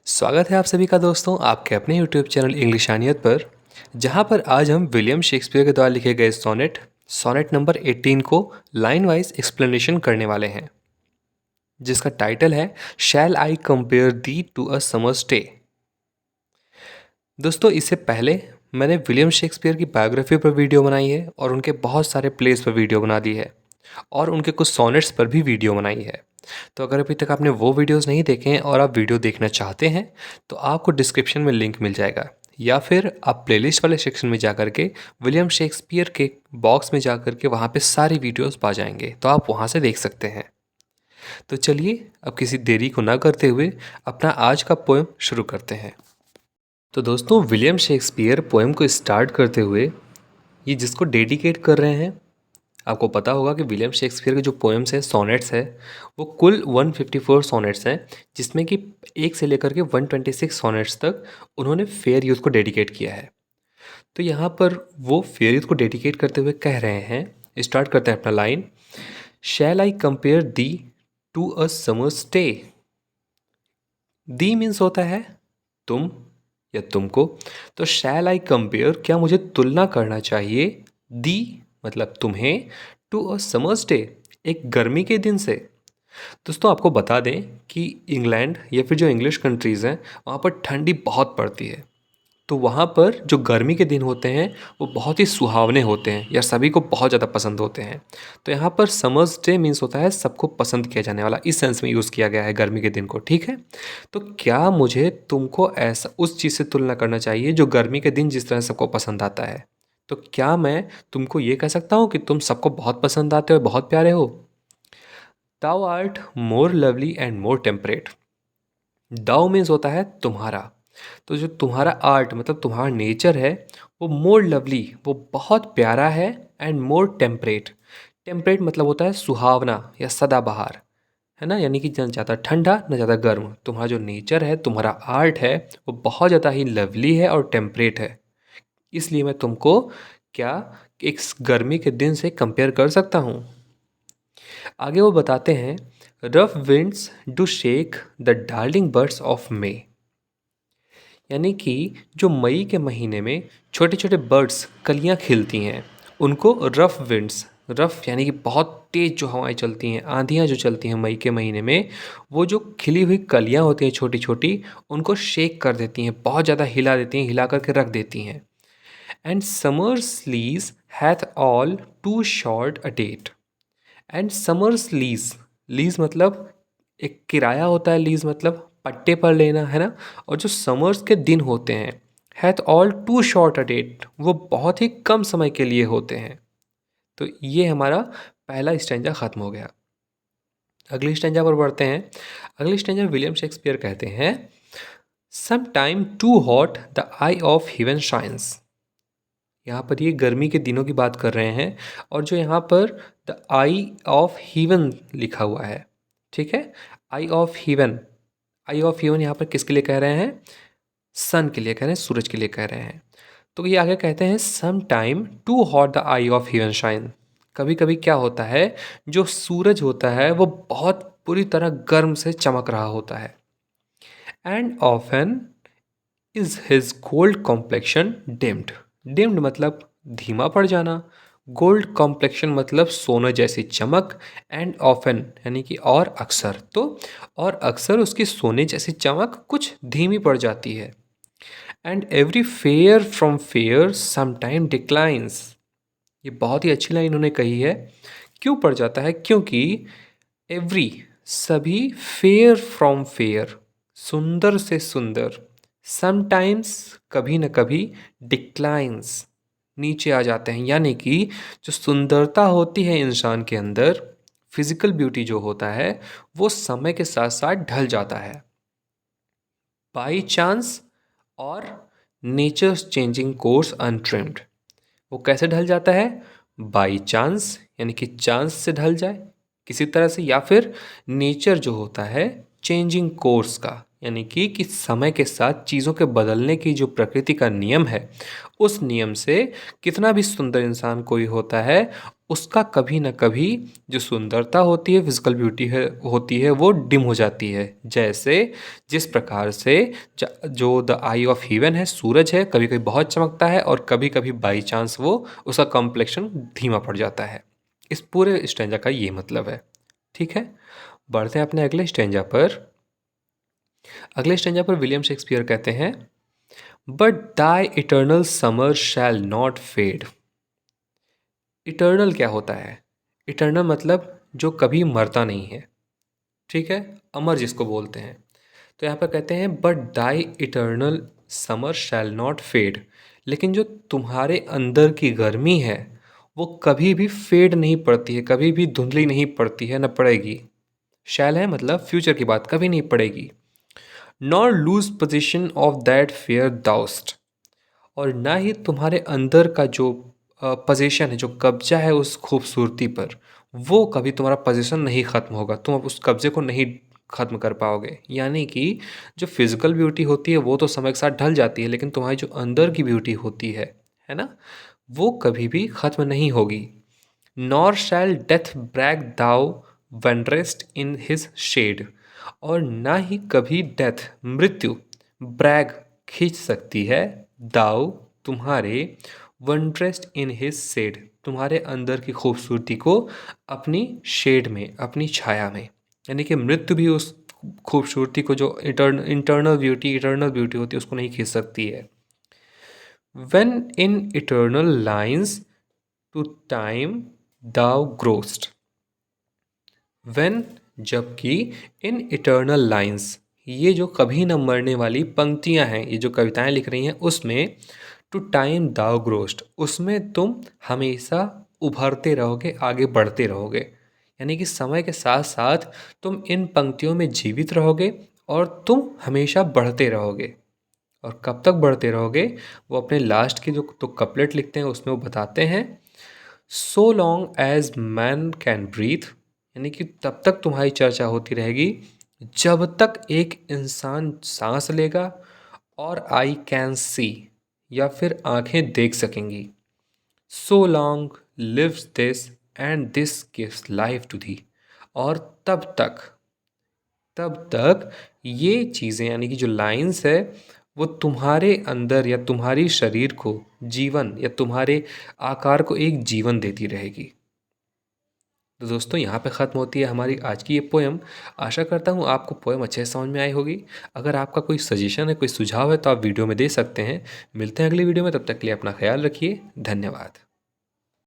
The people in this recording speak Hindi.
स्वागत है आप सभी का दोस्तों आपके अपने यूट्यूब चैनल इंग्लिशानियत पर, जहां पर आज हम विलियम शेक्सपियर के द्वारा लिखे गए सोनेट सोनेट नंबर 18 को लाइन वाइज एक्सप्लेनेशन करने वाले हैं, जिसका टाइटल है shall I compare thee to a summer's day. दोस्तों, इससे पहले मैंने विलियम शेक्सपियर की बायोग्राफी पर वीडियो बनाई है और उनके बहुत सारे प्लेस पर वीडियो बना दी है और उनके कुछ सोनेट्स पर भी वीडियो बनाई है। तो अगर अभी तक आपने वो वीडियोस नहीं देखे हैं और आप वीडियो देखना चाहते हैं तो आपको डिस्क्रिप्शन में लिंक मिल जाएगा, या फिर आप प्लेलिस्ट वाले सेक्शन में जा कर के विलियम शेक्सपियर के बॉक्स में जा कर के वहाँ पे सारी वीडियोस पा जाएंगे, तो आप वहाँ से देख सकते हैं। तो चलिए अब किसी देरी को ना करते हुए अपना आज का पोएम शुरू करते हैं। तो दोस्तों, विलियम शेक्सपियर पोएम को स्टार्ट करते हुए ये जिसको डेडिकेट कर रहे हैं, आपको पता होगा कि विलियम शेक्सपियर के जो पोएम्स हैं, सोनेट्स है, वो कुल 154 सोनेट्स हैं, जिसमें कि 1 से लेकर के 126 सोनेट्स तक उन्होंने फेयर यूथ को डेडिकेट किया है। तो यहाँ पर वो फेयर यूथ को डेडिकेट करते हुए कह रहे हैं, स्टार्ट करते हैं अपना line, shall I compare thee to a summer's day. Thee means होता है तुम या तुमको, तो शैल आई कंपेयर, क्या मुझे तुलना करना चाहिए, दी मतलब तुम्हें, टू अ समर्स डे, एक गर्मी के दिन से। दोस्तों, आपको बता दें कि इंग्लैंड या फिर जो इंग्लिश कंट्रीज़ हैं वहाँ पर ठंडी बहुत पड़ती है, तो वहाँ पर जो गर्मी के दिन होते हैं वो बहुत ही सुहावने होते हैं या सभी को बहुत ज़्यादा पसंद होते हैं। तो यहाँ पर समर्स डे मीन्स होता है सबको पसंद किया जाने वाला, इस सेंस में यूज़ किया गया है गर्मी के दिन को, ठीक है। तो क्या मुझे तुमको ऐसा उस चीज़ से तुलना करना चाहिए जो गर्मी के दिन जिस तरह सबको पसंद आता है। तो क्या मैं तुमको ये कह सकता हूँ कि तुम सबको बहुत पसंद आते हो, बहुत प्यारे हो। Thou art more lovely and more temperate. Thou means होता है तुम्हारा, तो जो तुम्हारा आर्ट मतलब तुम्हारा नेचर है वो मोर लवली, वो बहुत प्यारा है, एंड मोर टेम्परेट। टेम्परेट मतलब होता है सुहावना या सदाबहार, है ना, यानी कि न ज़्यादा ठंडा न ज़्यादा गर्म। तुम्हारा जो नेचर है, तुम्हारा आर्ट है, वो बहुत ज़्यादा ही लवली है और टेम्परेट है, इसलिए मैं तुमको क्या एक गर्मी के दिन से कंपेयर कर सकता हूँ। आगे वो बताते हैं, rough winds do shake the darling birds of May. यानी कि जो मई के महीने में छोटे छोटे बर्ड्स कलियां खिलती हैं, उनको रफ विंड्स, रफ यानी कि बहुत तेज़ जो हवाएं चलती हैं, आंधियां जो चलती हैं मई के महीने में, वो जो खिली हुई कलियां होती हैं छोटी छोटी, उनको शेक कर देती हैं, बहुत ज़्यादा हिला देती हैं, हिला करके रख देती हैं। And summer's lease hath all too short a date. And summer's lease, lease मतलब एक किराया होता है, लीज मतलब पट्टे पर लेना, है ना। और जो समर्स के दिन होते हैं, hath all too short a date, वो बहुत ही कम समय के लिए होते हैं। तो ये हमारा पहला स्टैंजा ख़त्म हो गया। अगली स्टैंजा पर बढ़ते हैं। अगली स्टैंजा विलियम शेक्सपियर कहते हैं, sometime too hot the eye of heaven shines. यहाँ पर ये गर्मी के दिनों की बात कर रहे हैं, और जो यहाँ पर द आई ऑफ हेवन लिखा हुआ है, ठीक है, eye of heaven, eye of heaven यहाँ पर किसके लिए कह रहे हैं, सन के लिए कह रहे हैं, सूरज के लिए कह रहे हैं। तो ये आगे कहते हैं, sometime too hot the eye of heaven shine. कभी कभी क्या होता है, जो सूरज होता है वो बहुत पूरी तरह गर्म से चमक रहा होता है। And often is his gold complexion deemed. Deemed मतलब धीमा पड़ जाना, गोल्ड कॉम्प्लेक्शन मतलब सोना जैसी चमक, एंड ऑफन यानी कि और अक्सर, तो और अक्सर उसकी सोने जैसी चमक कुछ धीमी पड़ जाती है। And every fair from fair sometime declines. ये बहुत ही अच्छी लाइन उन्होंने कही है। क्यों पड़ जाता है, क्योंकि एवरी सभी, फेयर फ्रॉम फेयर सुंदर से सुंदर, समटाइम्स कभी न कभी, डिक्लाइंस नीचे आ जाते हैं। यानी कि जो सुंदरता होती है इंसान के अंदर, फिजिकल ब्यूटी जो होता है, वो समय के साथ साथ ढल जाता है बाई चांस और नेचर्स चेंजिंग कोर्स अनट्रिम्ड। वो कैसे ढल जाता है, बाई चांस यानी कि चांस से ढल जाए किसी तरह से, या फिर नेचर जो होता है चेंजिंग कोर्स का, यानी कि समय के साथ चीज़ों के बदलने की जो प्रकृति का नियम है, उस नियम से कितना भी सुंदर इंसान कोई होता है, उसका कभी न कभी जो सुंदरता होती है, फिजिकल ब्यूटी है होती है, वो डिम हो जाती है। जैसे जिस प्रकार से जो द आई ऑफ हेवन है, सूरज है, कभी कभी बहुत चमकता है और कभी कभी बाई चांस वो उसका कॉम्प्लेक्शन धीमा पड़ जाता है। इस पूरे स्टेंजा का ये मतलब है। ठीक है, बढ़ते हैं अपने अगले स्टेंजा पर। अगले स्टेंजा पर विलियम शेक्सपियर कहते हैं, but thy eternal summer shall not fade. Eternal क्या होता है? इटर्नल मतलब जो कभी मरता नहीं है। ठीक है, अमर जिसको बोलते हैं। तो यहाँ पर कहते हैं, but thy eternal summer shall not fade. लेकिन जो तुम्हारे अंदर की गर्मी है वो कभी भी फेड नहीं पड़ती है, कभी भी धुंधली नहीं पड़ती है, न पड़ेगी। शैल है मतलब फ्यूचर की बात, कभी नहीं पड़ेगी। Nor lose possession of that fair thou owest. और ना ही तुम्हारे अंदर का जो पोजीशन है, जो कब्जा है उस खूबसूरती पर, वो कभी तुम्हारा पोजीशन नहीं ख़त्म होगा, तुम उस कब्जे को नहीं ख़त्म कर पाओगे। यानी कि जो फिज़िकल ब्यूटी होती है वो तो समय के साथ ढल जाती है, लेकिन तुम्हारी जो अंदर की ब्यूटी होती है ना, वो कभी भी ख़त्म नहीं होगी। Nor shall death brag thou wanderest in his shade. और ना ही कभी डेथ मृत्यु ब्रैग खींच सकती है, दाउ तुम्हारे, वनड्रेस्ट इन हिज शेड तुम्हारे अंदर की खूबसूरती को अपनी शेड में, अपनी छाया में। यानी कि मृत्यु भी उस खूबसूरती को, जो इंटरनल ब्यूटी होती है, उसको नहीं खींच सकती है। When in eternal lines to time thou growest। When जबकि in eternal lines, ये जो कभी न मरने वाली पंक्तियां हैं, ये जो कविताएं लिख रही हैं, उसमें to time thou growest, उसमें तुम हमेशा उभरते रहोगे, आगे बढ़ते रहोगे। यानी कि समय के साथ साथ तुम इन पंक्तियों में जीवित रहोगे और तुम हमेशा बढ़ते रहोगे। और कब तक बढ़ते रहोगे, वो अपने लास्ट की जो तो कपलेट लिखते हैं उसमें वो बताते हैं, so long as men can breathe. यानी कि तब तक तुम्हारी चर्चा होती रहेगी जब तक एक इंसान सांस लेगा और आई कैन सी, या फिर आंखें देख सकेंगी। So long lives this and this gives life to thee. और तब तक ये चीज़ें, यानी कि जो लाइंस है, वो तुम्हारे अंदर या तुम्हारी शरीर को जीवन, या तुम्हारे आकार को एक जीवन देती रहेगी। तो दोस्तों, यहाँ पे ख़त्म होती है हमारी आज की ये पोएम। आशा करता हूँ आपको पोएम अच्छे से समझ में आई होगी। अगर आपका कोई सजेशन है, कोई सुझाव है, तो आप वीडियो में दे सकते हैं। मिलते हैं अगली वीडियो में, तब तक के लिए अपना ख्याल रखिए। धन्यवाद।